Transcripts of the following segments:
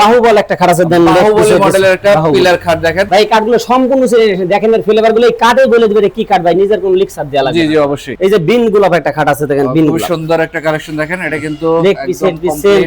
বাহুবল একটা খাট আছে, দেন বাহুবলী মডেলের একটা পিলার খাট দেখেন ভাই। কাঠগুলো সম্পূর্ণ দেখেন, এর ফ্লেভারগুলো এই কাঠে বলে দিবে কি কাঠ ভাই, নিজের কোনো লিক্সার দেয়া লাগবে। জি জি অবশ্যই। এই যে বিন গোলাপ একটা খাট আছে দেখেন, বিন খুব গোলাপ সুন্দর একটা কালেকশন দেখেন, এটা কিন্তু সেম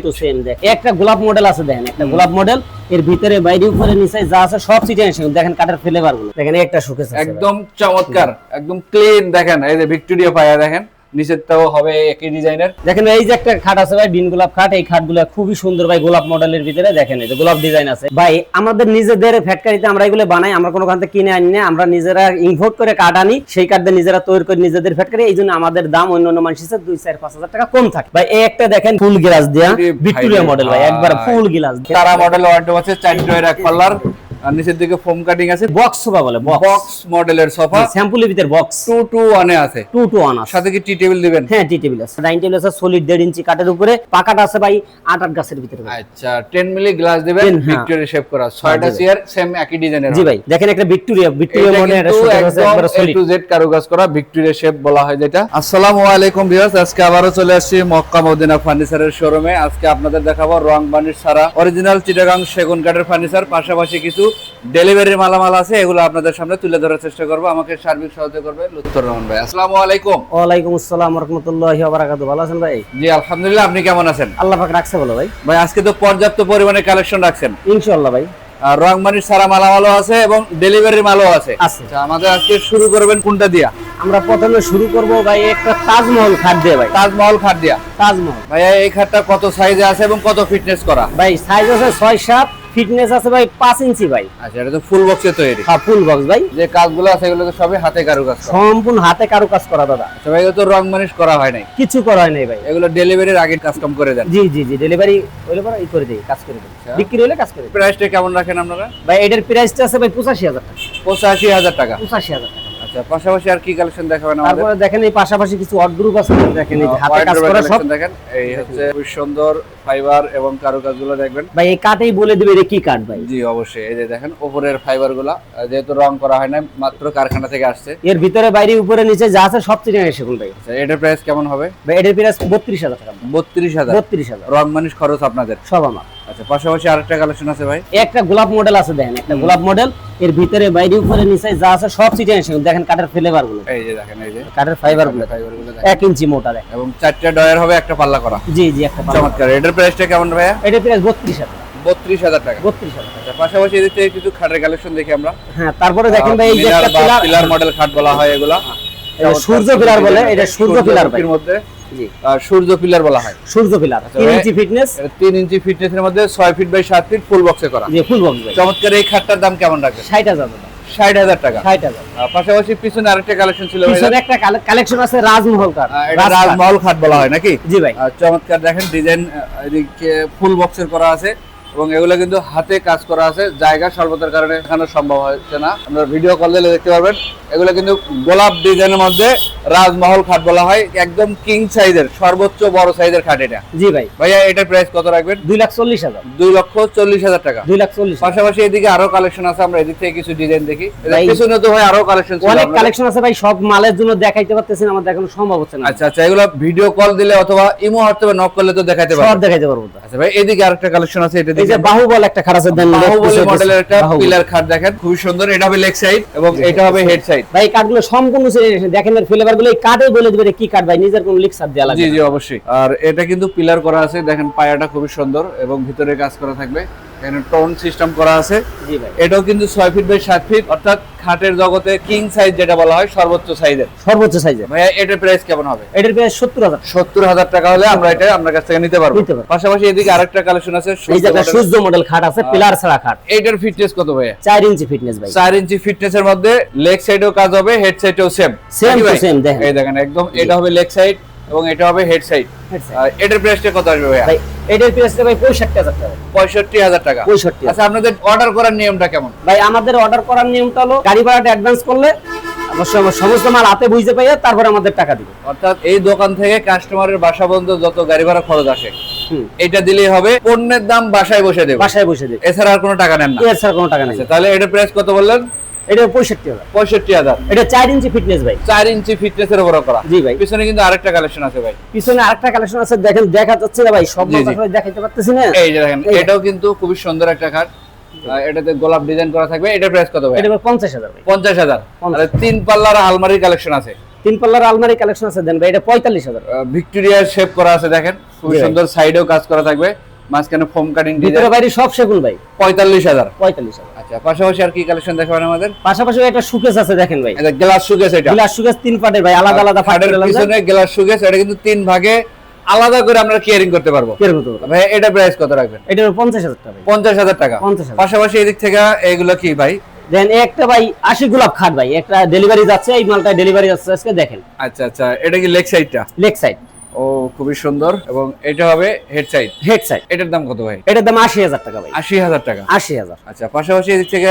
টু সেম। দেখেন একটা গোলাপ মডেল আছে, দেখেন একটা গোলাপ মডেল, এর ভিতরে বাইরে উপরে নিচে যা আছে সব সিটেশন দেখেন, কাঠের ফ্লেভারগুলো দেখেন। একটা শোকেস আছে একদম চমৎকার, একদম ক্লিন দেখেন। এই যে ভিক্টোরিয়া পায়া দেখেন, নিচেরটাও হবে একই ডিজাইনের। দেখেন এই যে একটা খাট আছে ভাই, বিন গোলাপ খাট। এই খাটগুলো খুবই সুন্দর ভাই, গোলাপ মডেলের ভিতরে দেখেন এই যে গোলাপ ডিজাইন আছে ভাই। আমাদের নিজেদের ফ্যাক্টরিতে আমরা এগুলো বানাই, আমরা কোনো কাছে কিনে আনি না, আমরা নিজেরা ইম্পোর্ট করে কাঠ আনি, সেই কাঠ দিয়ে নিজেরা তৈরি করে নিজেদের ফ্যাক্টরি। এই জন্য আমাদের দাম অন্য অন্য মানুষের চেয়ে 2-4-5 হাজার টাকা কম থাকে ভাই। এই একটা দেখেন ফুল গ্লাস দেয়া ভিক্টোরিয়া মডেল ভাই, একবার ফুল গ্লাস। তারা মডেল ওয়ার্ডরোব আছে, 4 ড্রয়ার এক পাল্লার, আর নিচের দিকে ফোম কাটিং আছে। বক্স সোফা বলে, বক্স মডেলের সোফা, স্যাম্পলের ভিতর বক্স 2-to-1 এ আছে, 2-to-1 আছে। সাথে কি টি টেবিল দিবেন? হ্যাঁ টি টেবিল আছে, ডাইনিং টেবিল আছে সলিড 1.5 ইঞ্চি কাঠের উপরে, পাকাটা আছে ভাই 8 গাছের ভিতরে। আচ্ছা 10 মিলি গ্লাস দিবেন, ভিক্টোরিয়া শেপ করা, 6টা চেয়ার সেম একই ডিজাইনের। জি ভাই দেখেন একটা ভিক্টোরিয়া মডেল, এটা একবার সলিড টু জেড কারুকাজ করা ভিক্টোরিয়া শেপ বলা হয় যেটা। আসসালামু আলাইকুম ভিউয়ার্স, আজকে আবারো চলে আসছি মক্কা মদিনা ফার্নিচারের শোরুমে। আজকে আপনাদের দেখাবো রং বানিশ ছাড়া অরিজিনাল চিটাগাং সেগুন কাঠের ফার্নিচার, পাশাপাশি কিছু ডেলিভারি মালামাল আছে, এগুলো আপনাদের সামনে তুলে ধরার চেষ্টা করব। আমাকে সার্বিক সহায়তা করবে লুৎফর রহমান ভাই। আসসালামু আলাইকুম। ওয়ালাইকুম আসসালাম ওয়া রাহমাতুল্লাহি ওয়া বারাকাতুহু। ভালো আছেন ভাই? জি আলহামদুলিল্লাহ, আপনি কেমন আছেন? আল্লাহ পাক রাখছে ভালো ভাই। ভাই আজকে তো পর্যাপ্ত পরিমাণে কালেকশন রাখছেন ইনশাআল্লাহ ভাই। আর রং বানিশ ছাড়া মালামালও আছে এবং ডেলিভারি মালও আছে। আছে। আচ্ছা আমাদের আজকে শুরু করবেন কোনটা দিয়া? আমরা প্রথমে শুরু করব ভাই একটা তাজমহল খাট দিয়ে ভাই। তাজমহল খাট দিয়া। তাজমহল ভাইয়া এই খাটটা কত সাইজে আছে এবং কত ফিটনেস করা? ভাই সাইজ আছে 6-7, ফিটনেস আছে ভাই 5 ইঞ্চি ভাই। আচ্ছা এটা তো ফুল বক্সে তৈরি। হ্যাঁ ফুল বক্স ভাই। যে কাজগুলো আছে এগুলো তো সবই হাতে কারুকাজ করা, সম্পূর্ণ হাতে কারুকাজ করা দাদা। আচ্ছা ভাই এগুলো তো রং বানিশ করা হয় নাই? কিছু করা হয় নাই ভাই, এগুলো ডেলিভারির আগে কাস্টম করে দেন? জি জি জি, ডেলিভারি হইলে পরে এই করে দেই, কাজ করে দেই, বিক্রি হলে কাজ করে দেই। প্রাইসটা কেমন রাখেন আপনারা? ভাই এটার প্রাইসটা আছে ভাই 85,000 টাকা। 85,000 টাকা। 85,000 টাকা। আচ্ছা পাশাপাশি আর কি কালেকশন দেখাবেন আমাদের? তারপরে দেখেন এই পাশাপাশি কিছু ওয়ার্ডরোব আছে, দেখেন এই যে হাতে কাজ Wardrobe করা সব collection দেখেন, এই হচ্ছে খুব সুন্দর ফাইবার এবং কারুকাজগুলো দেখবেন ভাই। এই কাঠেই বলে দিবে এটা কি কাঠ ভাই। জি অবশ্যই। এই যে দেখেন উপরের ফাইবারগুলো যেহেতু রং করা হয় না, মাত্র কারখানা থেকে আসছে। এর ভিতরে বাইরে উপরে নিচে যা আছে সব চিনে সেগুলো ভাই। আচ্ছা এটার প্রাইস কেমন হবে? ভাই এটার প্রাইস 32,000 টাকা। 32,000। 32,000 রং মানিশ খরচ আপনাদের সব আমার। আচ্ছা পাশাপাশি আরেকটা কালেকশন আছে ভাই, একটা গোলাপ মডেল আছে দেখেন, একটা গোলাপ মডেল, এর ভিতরে বাইরে উপরে নিচে যা আছে সব চিনে দেখেন, কাঠের ফ্লেভার গুলো এই যে দেখেন, এই যে কাঠের ফাইবার গুলো ফাইবারগুলো 1 ইঞ্চি মোটা দেখেন, এবং 4টা ডয়ার হবে, একটা পাল্লা করা। জি জি একটা পাল্লা। চমৎকার। এটার প্রাইসটা কেমন ভাইয়া? এটার প্রাইস 32,000 টাকা। 32,000 টাকা। 32,000 টাকা। আচ্ছা পাশাপাশি এদিক থেকে কিছু খাটের কালেকশন দেখি আমরা। হ্যাঁ তারপরে দেখেন ভাই এই যে একটা পিলার মডেল খাট বলা হয় এগুলা, এটা সূর্য পিলার বলে, এটা সূর্য পিলার ভাই। এর মধ্যে জি সূর্য পিলার বলা হয়। সূর্য পিলার 3 ইঞ্চি ফিটনেস, এটা 3 ইঞ্চি ফিটনেসের মধ্যে 6 ফিট বাই 7 ফিট ফুল বক্সে করা। জি ফুল বক্স ভাই। চমৎকার। এই খাটটার দাম কেমন রাখবেন? 60,000 টাকা। 60,000 টাকা। 60,000। পাশাপাশি পিছনে আরেকটা কালেকশন ছিল ভাই, পিছনে একটা কালেকশন আছে রাজমহল কাঠ। এটা রাজমহল খাট বলা হয় নাকি? জি ভাই। চমৎকার দেখেন ডিজাইন, এদিকে ফুল বক্সের করা আছে এবং এগুলো কিন্তু হাতে কাজ করা আছে। জায়গা স্বল্পতার কারণে এখানে সম্ভব হচ্ছে না, আপনারা ভিডিও কল দিলে দেখতে পারবেন। এগুলো কিন্তু গোলাপ ডিজাইনের মধ্যে রাজমহল খাট বলা হয়, একদম কিং সাইজের সর্বোচ্চ বড় সাইজের খাট এটা। জি ভাই। ভাইয়া এটার প্রাইস কত রাখবেন? 2,40,000। 2,40,000 টাকা। 2,40,000। পাশাপাশি এদিকে আরো কালেকশন আছে, আমরা এদিক থেকে কিছু ডিজাইন দেখি। পিছনে তো ভাই আরো কালেকশন ছিল, অনেক কালেকশন আছে ভাই, সব মালের জন্য দেখাইতে পারতেছি না, আমাদের এখন সম্ভব হচ্ছে না। আচ্ছা আচ্ছা, এগুলো ভিডিও কল দিলে অথবা ইমো হোয়াটসঅ্যাপে নক করলে তো দেখাইতে পারবো, সব দেখাইতে পারবো। আচ্ছা ভাই এদিকে আরেকটা কালেকশন আছে, এটা এই যে বাহুবল একটা খাট আছে, দেন বাহুবলী মডেলের একটা পিলার খাট দেখেন, খুব সুন্দর। এটা হবে লেগ সাইড এবং এটা হবে হেড সাইড। ভাই কাঠগুলো সম্পূর্ণ দেখেন, এর ফ্লেভারগুলো এই কাঠে বলে দিবে কি কাঠ ভাই, নিজের কোনো লিক্সার দেয়া লাগবে। জি জি অবশ্যই। আর এটা কিন্তু পিলার করা আছে, দেখেন পায়াটা খুব সুন্দর এবং ভিতরে কাজ করা থাকবে, এখানে টোন সিস্টেম করা আছে। জি ভাই। এটাও কিন্তু 6 ফিট বাই 7 ফিট, অর্থাৎ খাটের জগতে কিং সাইজ যেটা বলা হয়, সর্বোচ্চ সাইজের। সর্বোচ্চ সাইজের। ভাইয়া এটার প্রাইস কেমন হবে? এটার প্রাইস 70,000। 70,000 টাকা হলে আমরা এটা আপনার কাছ থেকে নিতে পারবো। পাশাপাশি এদিকে আরেকটা কালেকশন আছে, এই যে একটা সূর্য মডেল খাট আছে, পিলার ছাড়া খাট। এইটার ফিটনেস কত ভাইয়া? 4 ইঞ্চি ফিটনেস ভাই। 4 ইঞ্চি ফিটনেসের মধ্যে লেগ সাইডেও কাজ হবে, হেড সাইডেও সেম টু সেম দেখেন। এই দেখেন একদম, এটা হবে লেগ সাইড এবং এটা হবে হেড সাইড। এটার প্রাইসটা কত আসবে ভাইয়া? ভাই এটার প্রাইসটা ভাই 65,000 টাকা। 65,000 টাকা। 65। আচ্ছা আপনাদের অর্ডার করার নিয়মটা কেমন? ভাই আমাদের অর্ডার করার নিয়মটা হলো গাড়ি ভাড়াটা অ্যাডভান্স করলে অবশ্যই সমস্ত মাল হাতে বুঝতে পাইয়া তারপর আমাদের টাকা দিবে। অর্থাৎ এই দোকান থেকে কাস্টমারের বাসা পর্যন্ত যত গাড়ি ভাড়া খরচ আসে এটা দিলেই হবে, পণ্যের দাম বাসায় বসে দেবে, বাসায় বসে দেবে, এছাড়া আর কোনো টাকা নেন না। এর ছাড়া কোনো টাকা নেই। তাহলে এটার প্রাইস কত বললেন? এটা 65,000। 65,000। এটা 4 ইঞ্চি ফিটনেস ভাই। 4 ইঞ্চি ফিটনেসের উপর করা। জি ভাই। পিছনে কিন্তু আরেকটা কালেকশন আছে ভাই। পিছনে আরেকটা কালেকশন আছে, দেখেন দেখা যাচ্ছে না ভাই, সব জি, জি। মাত্রা দেখাইতে পারতেছি না। এই যে দেখেন, এটাও কিন্তু খুবই সুন্দর একটা খাট। এটাতে গোলাপ ডিজাইন করা থাকবে। এটার প্রাইস কত ভাই? এটা 50,000 ভাই। 50,000। আর 3 পাল্লার আলমারির কালেকশন আছে। 3 পাল্লার আলমারি কালেকশন আছে দেন ভাই, এটা 45,000। ভিক্টোরিয়ার শেপ করা আছে দেখেন, খুব জি ভাই। সুন্দর। সাইডেও কাজ করা থাকবে, মাঝখানে ফোম কাটিং ভিতরে ডিজাইন। বাইরে সব সেগুন ভাই। 45,000। 45,000। আচ্ছা, পাশাপাশি আর কি কালেকশন দেখাবেন আমাদের? পাশাপাশি একটা সুকেস আছে দেখেন ভাই। এটা গ্লাস শোকেস। এটা গ্লাস সুকেস 3 পার্টের ভাই, আলাদা আলাদা খাটের পার্টের পিছনে গ্লাস শোকেস। এটা কিন্তু 3 ভাগে আলাদা করে আমরা কেয়ারিং করতে পারবো। কিরকম তো ভাই এটা প্রাইস কত রাখবেন? এটা 50,000 টাকা ভাই। 50,000 টাকা। 50,000। পাশাপাশি এদিক থেকে এগুলো কি ভাই? দেন একটা ভাই 80 গোলাপ খাট ভাই, একটা ডেলিভারি যাচ্ছে, এই মালটা ডেলিভারি যাচ্ছে আজকে দেখেন। আচ্ছা আচ্ছা, এটা কি লেগ সাইডটা? Leg side. ও খুবই সুন্দর। এবং এটা হবে হেড সাইড। Head side. এটার দাম কত ভাই? এটার দাম 80,000 টাকা ভাই। 80,000 টাকা। 80,000। আচ্ছা, পাশাপাশি এদিক থেকে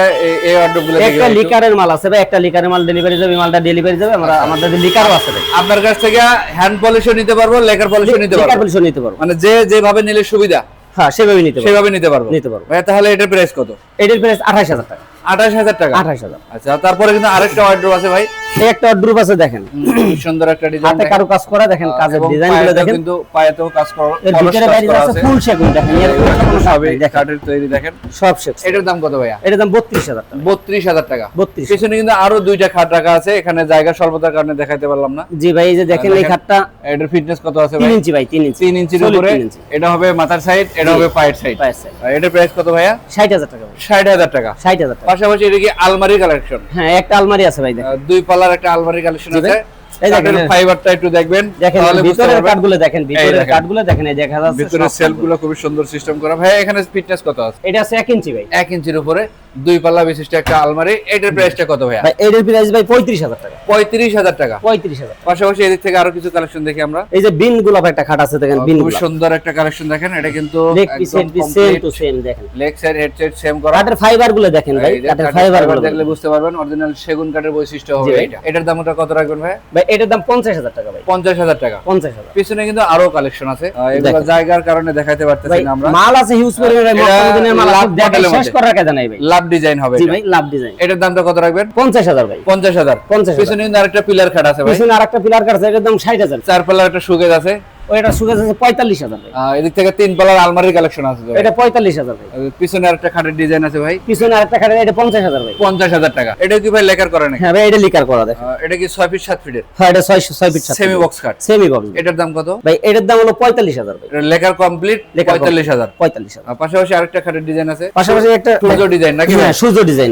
এই অর্ডারগুলো একটা লিকারের মাল আছে ভাই, একটা লিকারের মাল ডেলিভারি যাবে, এই মালটা ডেলিভারি যাবে। আমরা আমাদের লিকারও আছে ভাই। আপনার কাছ থেকে হ্যান্ড পলিশও নিতে পারবো, লেকার পলিশও নিতে লিকার পারবো। পলিশও নিতে পারবো। মানে যে যেভাবে নিলে সুবিধা হ্যাঁ সেভাবে নিতে পারবো। সেভাবে নিতে পারবো। নিতে পারবো। ভাই তাহলে এটার প্রাইস কত? এটার প্রাইস 28,000 টাকা। 28,000 টাকা। 28,000। আচ্ছা, তারপরে কিন্তু আরেকটা অর্ডার আছে ভাই। এই একটা অর্ডার আছে দেখেন, খুব সুন্দর একটা ডিজাইন। হাতে কারু কাজ করা দেখেন, কাজের ডিজাইনগুলো দেখেন। কিন্তু পায়েতেও কাজ করা, এর ভিতরে বাইরে আছে ফুল সেগুন দেখেন, এর কোনো সবই দেখেন কাঠের তৈরি দেখেন। সব সেগুন। এটার দাম কত ভাইয়া? এটার দাম 32,000 টাকা। 32,000 টাকা। 32। পিছনে কিন্তু আরো দুইটা খাট রাখা আছে, এখানে জায়গা স্বল্পতার কারণে দেখাইতে পারলাম না। জি ভাই, এই যে দেখেন এই খাটটা এটার ফিটনেস কত আছে 3 ভাই? ইঞ্চি ভাই, 3 ইঞ্চি। 3 ইঞ্চির Solid উপরে। 3 ইঞ্চি। এটা হবে মাথার সাইড, এটা হবে পায়ের সাইড। পায়ের সাইড। এটার প্রাইস কত ভাইয়া? 60,000 টাকা ভাই। 60,000 টাকা। 60,000 টাকা। পাশাপাশি এটা কি আলমারি কালেকশন? হ্যাঁ একটা আলমারি আছে ভাই দেখেন। 2 পাল্লার একটা আলমারি কালেকশন জি ভাই। আছে। এই দেখেন, কাঠের ফাইবারটা একটু দেখবেন, দেখেন তাহলে বুঝতে ভিতরের পারবেন। কাঠগুলো দেখেন, ভিতরের দেখেন। কাঠগুলো দেখেন, এই দেখা যাচ্ছে ভিতরের সব সেলফগুলো খুবই সুন্দর সিস্টেম করা। ভাই এখানে ফিটনেস কত আছে? এটা আছে 1 ইঞ্চি ভাই। 1 ইঞ্চির উপরে 2 পাল্লা বিশিষ্ট একটা আলমারি। এটার প্রাইসটা কত ভাইয়া? ভাই এটার প্রাইস ভাই 35,000 টাকা। 35,000 টাকা। 35,000। পাশাপাশি এদিক থেকে আরো কিছু কালেকশন দেখি আমরা। এই যে বিন গোলাপ একটা খাট আছে দেখেন, বিন খুব গোলাপ। সুন্দর একটা কালেকশন দেখেন। এটা কিন্তু leg piece head piece same to same দেখেন। Leg side head side same করা। কাঠের ফাইবার গুলো দেখেন ভাই, এই যে কাঠের কাঠের ফাইবার fiber গুলো দেখলে বুঝতে পারবেন অরিজিনাল সেগুন কাঠের বৈশিষ্ট্য হবে ভাই। এটা। এটার দামটা কত রাখবেন ভাই? ভাই এটার দাম 50,000 টাকা ভাই। 50,000 টাকা। 50,000। পিছনে কিন্তু আরো কালেকশন আছে, এগুলো দেখেন। জায়গার কারণে দেখাইতে পারতেছি ভাই না আমরা। মাল আছে হিউজ পরিমাণে, এটা মক্কামদিনের মাল লাভ আছে, দেখা মডেলের শেষ মধ্যে। করার কাজ নাই ভাই। লাভ ডিজাইন হবে জি এটা। ভাই, লাভ ডিজাইন। এটার দামটা কত রাখবেন? 50,000 ভাই। 50,000। 50,000। পিছনে কিন্তু আরেকটা পিলার খাট আছে ভাই। পিছনে আরেকটা পিলার কাট আছে, এটার দাম 60,000। 4 পাল্লার একটা সুকেজ আছে। ওইটা সুগেজ আছে 45,000 ভাই। এদিক থেকে 3 পাল্লার আলমারির কালেকশন আছে ভাই। এটা 45,000 ভাই। পিছনে আরেকটা খাটের ডিজাইন আছে ভাই। পিছনে আরেকটা খাট, এটা 50,000 ভাই। 50,000 টাকা। এটা কি ভাই লেকার করে নাকি? হ্যাঁ ভাই এটা লিকার করা দেখেন। এটা কি 6 ফিট 7 ফিটের? হ্যাঁ এটা 6 ফিট সেমি বক্স খাট। Semi box. এটার দাম কত ভাই এটার দাম হলো 45,000 ভাই। এটা লেকার কমপ্লিট লেকার 45,000। 45,000। পাশাপাশি আরেকটা খাটের ডিজাইন আছে। পাশাপাশি একটা সূর্য ডিজাইন নাকি ভাই? হ্যাঁ সূর্য ডিজাইন।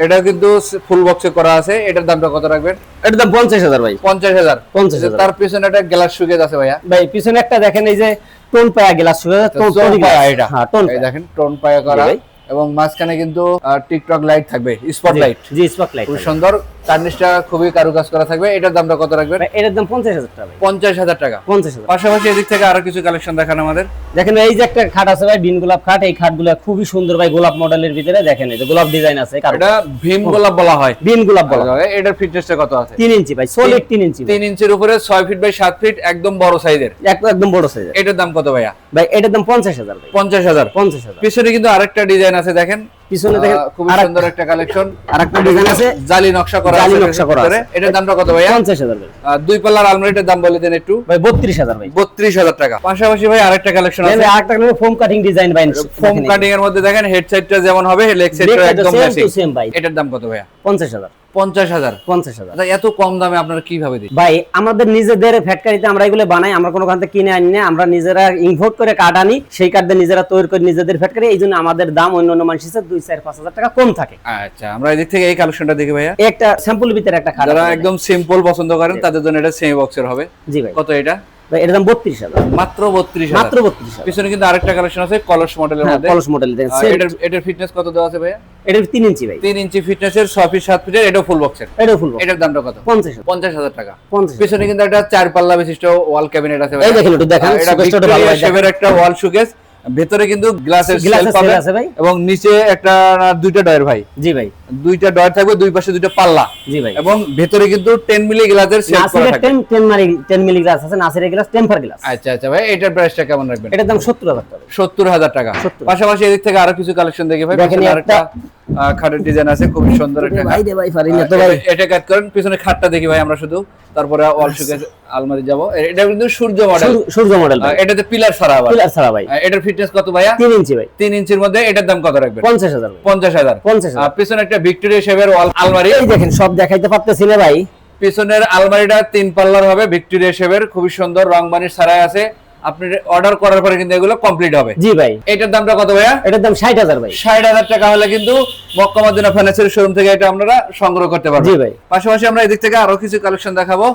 এটা কিন্তু ফুল বক্সে করা আছে। এটার দামটা কত রাখবেন? এটার দাম 50,000 ভাই। 50,000। 50,000। তার পিছনে একটা গ্লাস সুকেজ আছে ভাইয়া। ভাই পিছনে একটা দেখেন, এই যে টোন পায়া গ্লাস সুগেজ, টোন পায়া এটা। হ্যাঁ টোন এই দেখেন টোন পায়া করা। জি ভাই। এবং মাঝখানে কিন্তু টিকটক লাইট থাকবে, স্পট লাইট। জি স্পট লাইট। খুব সুন্দর। কার্নিশটা খুবই কারুকাজ করা থাকবে। এটার দামটা কত রাখবেন? ভাই এটার দাম 50,000 টাকা ভাই। 50,000 টাকা। 50,000। পাশাপাশি এদিক থেকে আরো কিছু কালেকশন দেখান আমাদের। দেখেন এই যে একটা খাট আছে ভাই, বিন গোলাপ খাট। এই খাটগুলো খুবই সুন্দর ভাই, গোলাপ মডেলের ভিতরে দেখেন, এই যে গোলাপ ডিজাইন আছে। এটা ভীম গোলাপ বলা হয়। বিন গোলাপ বলা হয়। এটার ফিটনেসটা কত আছে? 3 ইঞ্চি ভাই, সলিড 3 ইঞ্চি। 3 ইঞ্চির উপরে 6 ফিট বাই 7 ফিট, একদম বড় সাইজের। একদম বড় সাইজের। এটার দাম কত ভাইয়া? ভাই এটার দাম 50,000 ভাই। 50,000। 50,000। পিছনে কিন্তু আরেকটা ডিজাইন আছে দেখেন, পিছনে দেখেন খুব সুন্দর একটা কালেকশন। আরেকটা ডিজাইন আছে, জালি নকশা করা আছে। জালি নকশা করা আছে। এটার দামটা কত ভাইয়া? 50,000 ভাই। 2 পাল্লার আলমারিটার দাম বলে দেন একটু। ভাই 32,000 ভাই। 32,000 টাকা। পাশাপাশি ভাই আরেকটা কালেকশন আছে। ভাই আরেকটা হলো ফোম কাটিং ডিজাইন ভাই। ফোম কাটিং এর মধ্যে দেখেন হেড সাইডটা যেমন হবে, লেগ সাইডটা একদম সেম ম্যাচিং। টু সেম ভাই। এটার দাম কত ভাইয়া? 50,000। 50,000। 50,000। আচ্ছা, এত কম দামে আপনারা কিভাবে দিন? ভাই আমাদের নিজেদের ফ্যাক্টরিতে আমরা এগুলো বানাই, আমরা কোনো কাছ থেকে কিনে আনি না, আমরা নিজেরা ইম্পোর্ট করে কাঠ আনি, সেই কাঠ দিয়ে নিজেরা তৈরি করে নিজেদের ফ্যাক্টরি। এই জন্য আমাদের দাম অন্য অন্য মানুষের চেয়ে 2-4-5,000 টাকা কম থাকে। আচ্ছা, আমরা এদিক থেকে এই কালেকশনটা দেখি ভাইয়া। একটা স্যাম্পল ভিতরে একটা খাট যারা আছে। একদম সিম্পল পছন্দ করেন তাদের জন্য এটা সেমি বক্সের হবে। জি ভাই। কত এটা? ভাই এর দাম 32,000। মাত্র 32,000। মাত্র 32,000। পিছনে কিন্তু আরেকটা কালেকশন আছে কলস মডেলের হ্যাঁ মধ্যে। কলস মডেল দেখেন। এটার ফিটনেস কত দেওয়া আছে ভাইয়া? এটা 3 ইঞ্চি ভাই। 3 ইঞ্চি ফিটনেসের 6 ফিট 7 ফিটের, এটাও ফুল বক্সের। এটাও ফুল। এটার দামটা কত? 50,000। 50,000 টাকা। 50,000। পিছনে কিন্তু একটা 4 পাল্লা বিশিষ্ট ওয়াল ক্যাবিনেট আছে ভাই। এই দেখেন একটু দেখেন, এটা শোকেসটা ভালো ভাই। শেপের একটা ওয়াল শোকেস। ভেতরে কিন্তু গ্লাসের গ্লাসের সেলফ আছে ভাই। এবং নিচে একটা দুইটা ডয়ার ভাই। জি ভাই। দুইটা ডয়ার থাকবে, দুই পাশে দুইটা পাল্লা। জি ভাই। এবং ভেতরে কিন্তু 10 মিলি গ্লাসের সেলফ করা নাসিরের থাকবে। 10 মিলি গ্লাস আছে, নাসিরের গ্লাস টেম্পার গ্লাস। আচ্ছা আচ্ছা ভাই, এটার প্রাইসটা কেমন রাখবেন? এটার দাম 70,000 টাকা। 70,000 টাকা। 70,000 পাশাপাশি এদিক থেকে আরো কিছু কালেকশন দেখি ভাই। দেখেন পিছনে একটা খাটের ডিজাইন আছে, খুব সুন্দর একটা খাট। ভাই রে ভাই পারি না তো ভাই। এটা কাট করেন, পিছনে খাটটা দেখি ভাই আমরা শুধু, তারপরে ওয়াল শোকেস আলমারি যাব। এটা কিন্তু সূর্য মডেল, সূর্য মডেল ভাই। এটাতে পিলার ছাড়া আবার, পিলার ছাড়া ভাই। এটার ফিটনেস কত ভাইয়া? 3 ইঞ্চি ভাই। 3 ইঞ্চির মধ্যে এটার দাম কত রাখবেন? 50,000 ভাই। 50,000। 50,000। পিছনে একটা ভিক্টোরিয়া শেপের ওয়াল আলমারি, এই দেখেন সব দেখাইতে পারতেছি না ভাই। পিছনের আলমারিটা 3 পাল্লার হবে, ভিক্টোরিয়া শেপের, খুবই সুন্দর, রং বানিশ ছাড়াই আছে। আপনি অর্ডার করার পরে কিন্তু এগুলো কমপ্লিট হবে। জি ভাই। এটার দামটা কত ভাইয়া? এটার দাম 60,000 ভাই। 60,000 টাকা হলে কিন্তু মক্কা মদিনা ফার্নিচার শোরুম থেকে এটা আপনারা সংগ্রহ করতে পারবেন। জি ভাই। পাশাপাশি আমরা এদিক থেকে আরো কিছু কালেকশন দেখাবো,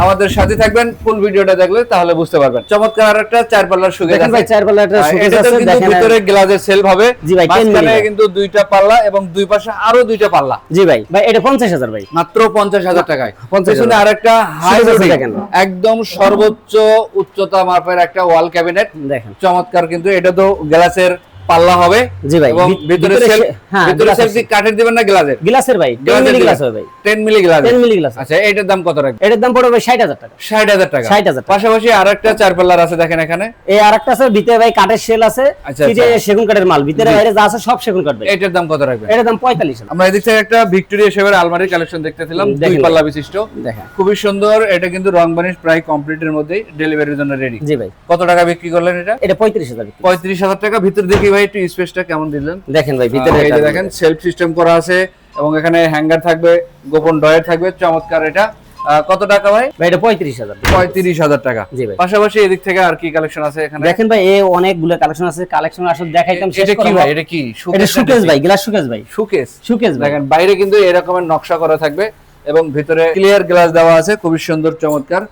আমাদের সাথে থাকবেন, ফুল ভিডিওটা দেখলে তাহলে বুঝতে পারবেন। চমৎকার আরেকটা 4 পাল্লার শোকেস দেখেন আছে ভাই 4 পাল্লা একটা শোকেস এটাতে আছে, কিন্তু দেখেন। ভিতরে গ্লাসের সেলফ হবে। জি ভাই, 10 মাঝখানে মিলি। কিন্তু 2টা পাল্লা এবং দুই পাশে আরো 2টা পাল্লা। জি ভাই। ভাই এটা 50,000 ভাই। মাত্র 50,000 টাকায়। 50,000 পিছনে আরেকটা হাই শোকেস লোডিং, দেখেন। একদম সর্বোচ্চ উচ্চতা মাপের একটা ওয়াল ক্যাবিনেট, দেখেন চমৎকার। কিন্তু এটা তো গ্লাসের পাল্লা হবে। জি ভাই। এবং ভিতরে সেলফ, হ্যাঁ, ভিতরে গ্লাস সেলফ আছে। কি কাঠের দিবেন না গ্লাসের? গ্লাসের ভাই। 10 মিলি গ্লাস হবে ভাই। 10 মিলি গ্লাস। 10 milli glass. আচ্ছা, এটার দাম কত রাখবেন? এটার দাম পড়বে ভাই 60,000 টাকা। 60,000 টাকা। 60,000 টাকা। পাশাপাশি আরেকটা 4 পাল্লার আছে, দেখেন এখানে। এই আরেকটা আছে ভিতরে ভাই কাঠের শেল আছে। আচ্ছা, এই যে আচ্ছা। সেগুন কাঠের মাল, ভিতরে বাইরে যা আছে সব সেগুন কাঠ ভাই। এটার দাম কত রাখবেন? এটার দাম 45,000। আমরা এদিক থেকে একটা ভিক্টোরিয়া শেপের আলমারি কালেকশন দেখতেছিলাম, দেখেন 2 পাল্লা বিশিষ্ট, দেখেন। খুবই সুন্দর। এটা কিন্তু রং বানিশ প্রায় কমপ্লিটের মধ্যেই, ডেলিভারির জন্য রেডি। জি ভাই। কত টাকা বিক্রি করলেন এটা? এটা 35,000 বিক্রি। 35,000 টাকা। ভিতর দেখি ভাই একটু স্পেসটা কেমন দিলেন। দেখেন ভাই ভিতরে এই যে এটা দেখেন সেলফ সিস্টেম করা আছে এবং এখানে হ্যাঙ্গার থাকবে, গোপন ড্রয়ার থাকবে, চমৎকার। এটা কত টাকা ভাই? ভাই এটা 35,000। 35,000 টাকা। জি ভাই। পাশাপাশি এদিক থেকে আর কি কালেকশন আছে এখানে? দেখেন ভাই এই অনেকগুলো কালেকশন আছে, কালেকশন আসলে দেখাইতাম শেষ এটা কি করব। ভাই? এটা কি এটা শোকেস ভাই, গ্লাস শোকেস ভাই। শোকেস। শোকেস ভাই। দেখেন বাইরে কিন্তু এরকমের নকশা করা থাকবে এবং ভিতরে ক্লিয়ার গ্লাস দেওয়া আছে, খুবই সুন্দর, চমৎকার।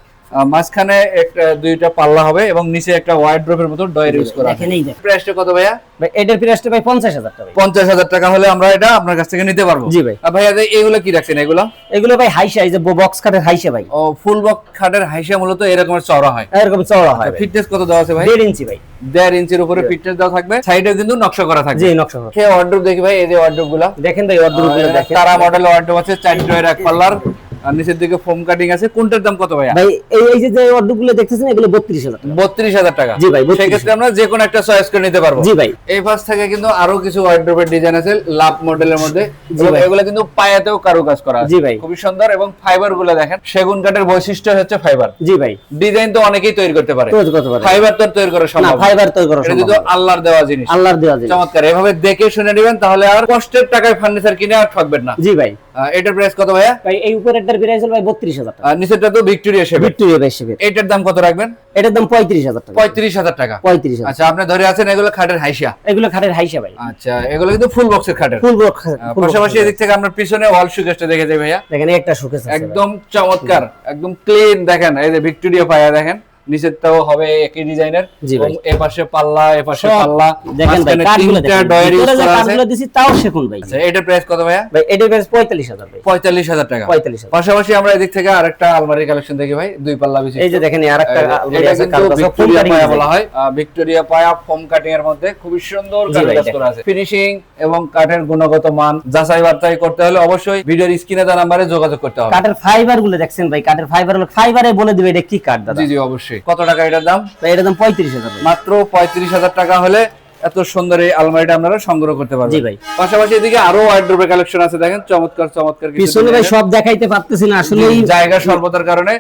মাঝখানে একটা 2টা পাল্লা হবে এবং নিচে একটা ওয়ার্ড্রোবের মতো ডয়ার ইউজ করা আছে। দেখেন এই দেখেন। প্রাইসটা কত ভাইয়া? ভাই এটার প্রাইসটা ভাই 50,000 টাকা ভাই। 50,000 টাকা হলে আমরা এটা আপনার কাছ থেকে নিতে পারবো। জি ভাই। ভাইয়া এগুলো কি রাখছেন এগুলো? এগুলো ভাই হাইসা, এই যে বক্স কাঠের হাইসা ভাই। ও, ফুল বক্স খাটের হাইসা মূলত এরকমের চওড়া হয়। এরকম চওড়া হয় ভাই। ফিটনেস কত দেওয়া আছে ভাই? 1.5 ইঞ্চি ভাই। 1.5 ইঞ্চির উপরে ফিটনেস দেওয়া থাকবে, সাইডে কিন্তু নকশা করা থাকবে। জি নকশা করা। সে ওয়ার্ড্রোব দেখি ভাই, এই যে ওয়ার্ড্রোব গুলা দেখেন ভাই অর্ধরূপগুলো দেখেন। তারা মডেল ওয়ার্ডরোব আছে, 4 ডয়ার 1 পাল্লার, আর নিচের দিকে ফোম কাটিং আছে। কোনটার দাম কত ভাইয়া? ভাই এই যে অর্ধরূপগুলো দেখতেছেন এগুলো 32,000 টাকা। 32,000 টাকা। জি ভাই, 32,000 সেই ক্ষেত্রে আমরা যে কোনো একটা চয়েস করে নিতে পারবো। জি ভাই। এই পাশ থেকে কিন্তু আরো কিছু ওয়ার্ডরোবের ডিজাইন আছে লাভ মডেলের মধ্যে, জি ভাই। এগুলো কিন্তু পায়াতেও কারুকাজ করা আছে। জি ভাই। খুবই সুন্দর এবং ফাইবার গুলো দেখেন, সেগুন কাঠের বৈশিষ্ট্য হচ্ছে ফাইবার। জি ভাই। ডিজাইন তো অনেকেই তৈরি করতে পারে, তৈরি করতে পারে। ফাইবার তো তৈরি করা না সম্ভব ফাইবার তৈরি করা এটা সম্ভব কিন্তু না। আল্লাহর দেওয়া জিনিস। আল্লাহর দেওয়া জিনিস। চমৎকার, এভাবে দেখে শুনে নেবেন, তাহলে আর কষ্টের টাকায় ফার্নিচার কিনে আর ঠকবেন না। জি ভাই। এটার প্রাইস কত ভাইয়া? ভাই এই উপরেরটার প্রাইস হলো ভাই 32,000 টাকা। আর নিচেরটা তো ভিক্টোরিয়া শেপ। ভিক্টোরিয়া ভাই শেপের। এটার দাম কত রাখবেন? এটার দাম 35,000 টাকা। 35,000 টাকা। 35,000। আচ্ছা, আপনি ধরে আছেন এগুলো খাটের হাইসা। এগুলো খাটের হাইসা ভাই। আচ্ছা, এগুলো কিন্তু ফুল বক্সের খাটের। Full box. পাশাপাশি এদিক থেকে আমরা পিছনে ওয়াল শোকেসটা দেখে যাই ভাইয়া। দেখেন একটা শোকেস আছে একদম চমৎকার, একদম ক্লিন। দেখেন এই যে ভিক্টোরিয়া পায়া, দেখেন নিচেরটাও হবে একই ডিজাইনের। জি ভাই। এ পাশে পাল্লা, এ পাশে সব পাল্লা, দেখেন ভাই মাঝখানে কাঠগুলো 3টা দেখেন। ডয়ার ইউজ ভিতরে যে করা আছে। কাঠগুলো দিছি তাও সেগুন ভাই। আচ্ছা, এটার প্রাইস কত ভাইয়া? ভাই এটার প্রাইস 45,000 ভাই। 45,000 টাকা। 45,000। পাশাপাশি আমরা এদিক থেকে আরেকটা আলমারির কালেকশন দেখি ভাই, 2 পাল্লা বিশিষ্ট। এই যে দেখেন এই আরেকটা আলমারি এটা আছে, কিন্তু কারুকাজ ফুল ভিক্টোরিয়া কাটিং পায়া ডিজাইন। বলা হয়। ভিক্টোরিয়া পায়া ফোম কাটিং এর মধ্যে খুবই সুন্দর জি ভাই, কাজ করা আছে। ফিনিশিং এবং কাঠের গুণগত মান যাচাই বাছাই করতে হলে অবশ্যই ভিডিওর স্ক্রিনে দেওয়া নম্বরে যোগাযোগ করতে হবে। কাঠের ফাইবার গুলো দেখছেন ভাই, কাঠের ফাইবার গুলো ফাইবারে বলে দিবে এটা কি কাঠ দাদা। জি জি, অবশ্যই। কত টাকা এটার দাম? ভাই এটার দাম 35,000 ভাই। মাত্র 35,000 টাকা হলে এত সুন্দর এই আলমারিটা আপনারা সংগ্রহ করতে পারবেন। জি ভাই। পাশাপাশি এদিকে আরো ওয়ার্ডরোবের কালেকশন আছে, দেখেন চমৎকার চমৎকার কিছু পিছনে ভাই সব দেখাইতে পারতেছি না আসলে। জায়গা স্বল্পতার কারণে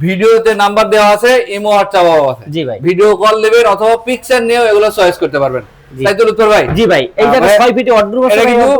ভিডিওতে নাম্বার দেওয়া আছে, ইমো আর চাওয়াও আছে। জি ভাই। ভিডিও কল দিবেন অথবা পিকচার নিয়েও এগুলো চয়েস করতে পারবেন। জি। তাই তো লুৎফর ভাই? জি ভাই এই যে 6 ফিট ওয়ার্ডরোব আছে এটা ভাই। কিন্তু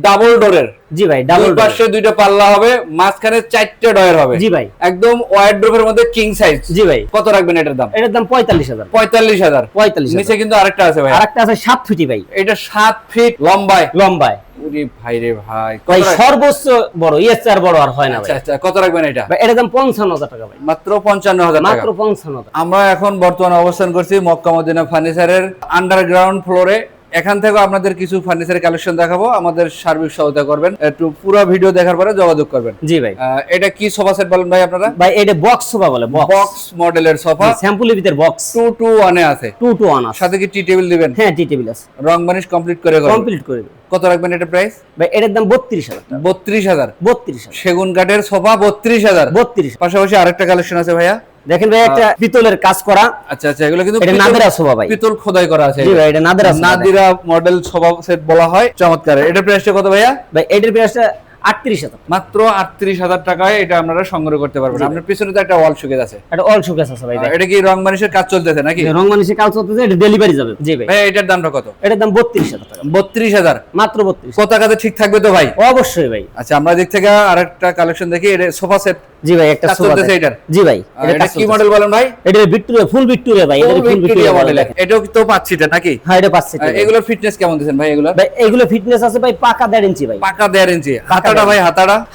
ডাবল ডোরের। জি ভাই ডাবল দুই পাশে 2টা পাল্লা হবে, মাঝখানে 4টা ডয়ার হবে। জি ভাই। একদম ওয়ার্ডরোবের মধ্যে কিং সাইজ। জি ভাই। কত রাখবেন এটার দাম? এটার দাম 45,000। 45,000। 45,000। নিচে কিন্তু আরেকটা আছে ভাই, আরেকটা আছে 7 ফিটি ভাই। এটা 7 ফিট লম্বায়। লম্বায় ওরে ভাই রে ভাই, কত ভাই রাখ- সর্বোচ্চ বড় এর চেয়ে বড় আর হয় না আচ্ছা ভাই। আচ্ছা, কত রাখবেন এটা? ভাই এটার দাম 55,000 টাকা ভাই। মাত্র 55,000 টাকা। মাত্র 55,000। আমরা এখন বর্তমানে অবস্থান করছি মক্কা মদিনা ফার্নিচারের আন্ডারগ্রাউন্ড ফ্লোরে। এখান থেকে আপনাদের কিছু ফার্নিচারের কালেকশন দেখাবো, আমাদের সার্ভিস সহায়তা করবেন। একটু পুরো ভিডিও দেখার পরে যোগাযোগ করবেন। জি ভাই। এটা কি সোফা সেট বলেন ভাই আপনারা? ভাই এটা বক্স সোফা বলে, বক্স মডেলের সোফা, স্যাম্পলের ভিতর বক্স 2-to-1 এ আছে। 2 to 1 আছে। সাথে কি টি টেবিল দিবেন? হ্যাঁ টি টেবিল আছে। রং বানিশ কমপ্লিট করে করবেন। কমপ্লিট করে দেব। কত রাখবেন এটা প্রাইস? ভাই এটার দাম 32,000 টাকা। 32,000। 32,000। সেগুন কাঠের সোফা 32,000। 32,000। পাশাপাশি আরেকটা কালেকশন আছে ভাইয়া, দেখেন ভাই একটা পিতলের কাজ করা। আচ্ছা আচ্ছা, এগুলো কিন্তু এটা নাদিরা সোফা ভাই, পিতল খোদাই করা আছে। জি ভাই, এটা Nadira sofa. Nadira model sofa set বলা হয়। চমৎকার। এটার প্রাইসটা কত ভাইয়া? ভাই এটার প্রাইসটা 38,000, মাত্র 38,000 টাকায় এটা আপনারা সংগ্রহ করতে পারবেন। আপনার পিছনে তো একটা ওয়াল শোকেস আছে, এটা অল শোকেস আছে ভাই। এটা কি রং বানিশের কাজ চলতেছে নাকি? রং মানিসে কাজ চলতেছে, এটা ডেলিভারি যাবে। জি ভাই। ভাই এটার দামটা কত? এটার দাম 32,000 টাকা। 32,000, মাত্র 32। কত টাকাতে ঠিক থাকবে তো ভাই? অবশ্যই ভাই। আচ্ছা, আমরা দিক থেকে আরেকটা কালেকশন দেখি। এটা সোফা সেট। জি ভাই, একটা কাজ সোফা চলতেছে এটার? জি ভাই, এটা কি মডেল বলেন ভাই? এটা ভিক্টোরিয়া, ফুল ভিক্টোরিয়া ভাই। এটা ফুল ভিক্টোরিয়া মডেল। এটাও তো 5 সিটার নাকি? হ্যাঁ, এটা 5 সিটার। এগুলোর ফিটনেস কেমন দিবেন ভাই? এগুলো ভাই এগুলো ফিটনেস আছে ভাই পাকা 1.5 ইঞ্চি ভাই। পাকা 1.5 ইঞ্চি। হাতাটা ভাই,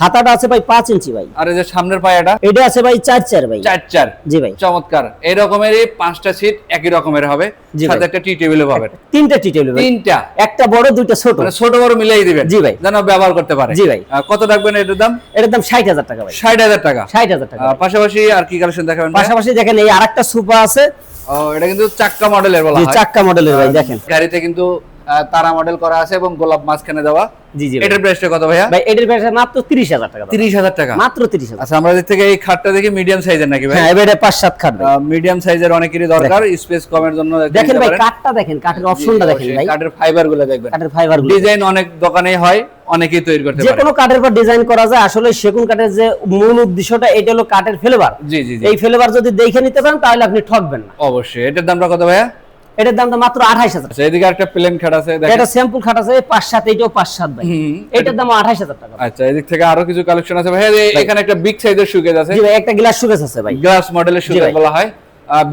হাতাটা আছে ভাই 5 ইঞ্চি ভাই। আর এই যে সামনের পায়াটা? এটা আছে ভাই 4 ভাই। 4। জি ভাই। চমৎকার। এই রকমেরই 5টা সিট একই রকমের হবে, জি সাথে ভাই। একটা টি টেবিলও পাবেন। 3টা টি টেবিল ভাই। 3টা, একটা বড়, দুইটা ছোট। মানে ছোট বড় মিলাই দিবেন। জি ভাই। যেন ব্যবহার করতে পারে। জি ভাই। কত রাখবেন এটার দাম? এটার দাম 60,000 টাকা ভাই। 60,000 টাকা। 60,000 টাকা। পাশাপাশি আর কি কালেকশন দেখাবেন ভাই? পাশাপাশি দেখেন এই আরেকটা সোফা আছে। ও, এটা কিন্তু চাক্কা মডেলের বলা জি, হয়। চাক্কা মডেলের ভাই। দেখেন গাড়িতে কিন্তু তারা মডেল করা আছে এবং গোলাপ মাঝখানে দেওয়া। জি জি। এটার প্রাইসটা কত ভাইয়া? ভাই এটার প্রাইস মাত্র 30,000 টাকা। 30,000 টাকা। মাত্র 30,000। আচ্ছা, আমরা দিক থেকে এই খাটটা দেখি মিডিয়াম সাইজের নাকি ভাই? হ্যাঁ, এটা 5-7 খাট ভাই। মিডিয়াম সাইজের অনেকেরই দরকার, স্পেস কমের জন্য দেখেন ভাই কাঠটা দেখেন, কাঠের অপশনটা দেখেন ভাই। কাঠের ফাইবার গুলো দেখবেন। কাঠের ফাইবার গুলো ডিজাইন অনেক দোকানেই হয়, অনেকেই তৈরি করতে যে পারে। কোনো কাঠের উপর ডিজাইন করা যায়। আসলে সেগুন কাঠের যে মূল উদ্দেশ্যটা এটা হলো কাঠের ফ্লেভার। জি জি জি। এই ফ্লেভার যদি দেখে নিতে পারেন তাহলে আপনি ঠকবেন না। অবশ্যই। এটার দামটা কত ভাইয়া? এটার দামটা মাত্র 28,000 আচ্ছা, এদিকে একটা প্লেন খাট আছে দেখেন। এটা স্যাম্পল খাট আছে 5-7, এটাও 5-7 ভাই। এটার দাম 28,000 টাকা। আচ্ছা, এদিক থেকে আরো কিছু কালেকশন আছে ভাইয়া। এখানে একটা বিগ সাইজের শোকেস আছে। জি ভাই, একটা গ্লাস শোকেস আছে ভাই। গ্লাস মডেলের শোকেস বলা হয়।